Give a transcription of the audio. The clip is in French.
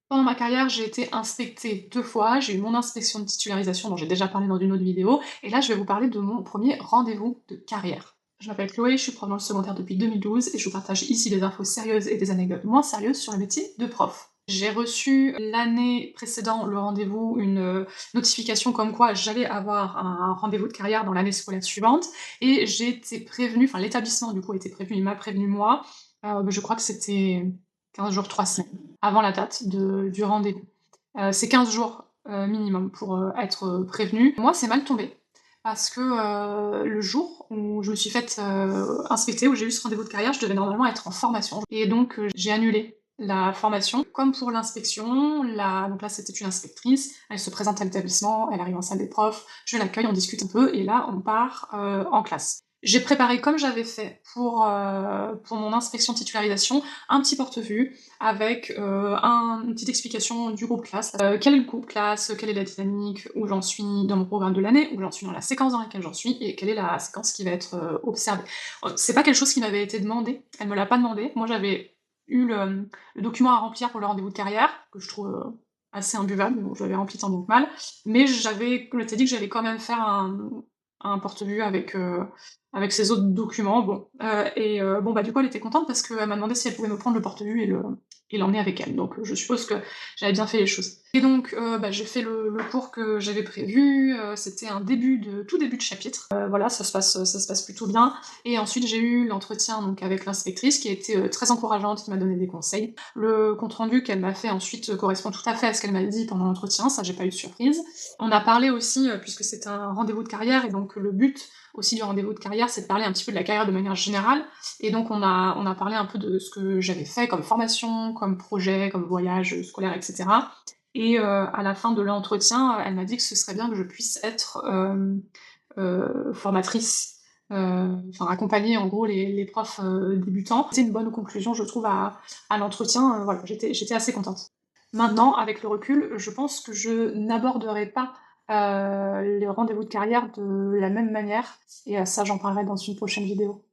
Pendant ma carrière, j'ai été inspectée 2 fois, j'ai eu mon inspection de titularisation dont j'ai déjà parlé dans une autre vidéo, et là je vais vous parler de mon premier rendez-vous de carrière. Je m'appelle Chloé, je suis prof dans le secondaire depuis 2012 et je vous partage ici des infos sérieuses et des anecdotes moins sérieuses sur le métier de prof. J'ai reçu l'année précédant le rendez-vous une notification comme quoi j'allais avoir un rendez-vous de carrière dans l'année scolaire suivante, et j'ai été prévenue, enfin l'établissement du coup a été prévenu, il m'a prévenu moi, je crois que c'était 15 jours, 3 semaines avant la date du rendez-vous. C'est 15 jours minimum pour être prévenu. Moi, c'est mal tombé parce que le jour où je me suis faite inspecter, où j'ai eu ce rendez-vous de carrière, je devais normalement être en formation. Et donc, j'ai annulé la formation. Comme pour l'inspection, donc là c'était une inspectrice, elle se présente à l'établissement, elle arrive en salle des profs, je l'accueille, on discute un peu, et là on part en classe. J'ai préparé comme j'avais fait pour mon inspection titularisation, un petit porte-vue avec une petite explication du groupe classe. Quel est le groupe classe, quelle est la dynamique, où j'en suis dans mon programme de l'année, où j'en suis dans la séquence dans laquelle j'en suis, et quelle est la séquence qui va être observée. C'est pas quelque chose qui m'avait été demandé, elle me l'a pas demandé. Moi j'avais eu le document à remplir pour le rendez-vous de carrière, que je trouve assez imbuvable, mais bon, je l'avais rempli tant bien que mal, mais je m'étais dit que j'allais quand même faire un porte-vue avec ces autres documents, bon. Bon, bah, du coup, elle était contente parce qu'elle m'a demandé si elle pouvait me prendre le porte-vue et l'emmener avec elle. Donc, je suppose que j'avais bien fait les choses. Et donc, bah, j'ai fait le cours que j'avais prévu. C'était un tout début de chapitre. Voilà, ça se passe plutôt bien. Et ensuite, j'ai eu l'entretien donc avec l'inspectrice qui a été très encourageante, qui m'a donné des conseils. Le compte-rendu qu'elle m'a fait ensuite correspond tout à fait à ce qu'elle m'a dit pendant l'entretien, ça j'ai pas eu de surprise. On a parlé aussi, puisque c'est un rendez-vous de carrière, et donc le but aussi du rendez-vous de carrière, c'est de parler un petit peu de la carrière de manière générale, et donc on a parlé un peu de ce que j'avais fait comme formation, comme projet, comme voyage scolaire, etc. Et à la fin de l'entretien, elle m'a dit que ce serait bien que je puisse être formatrice, enfin accompagner en gros les profs débutants. C'était une bonne conclusion, je trouve, à l'entretien. Voilà, j'étais assez contente. Maintenant, avec le recul, je pense que je n'aborderai pas les rendez-vous de carrière de la même manière, et ça j'en parlerai dans une prochaine vidéo.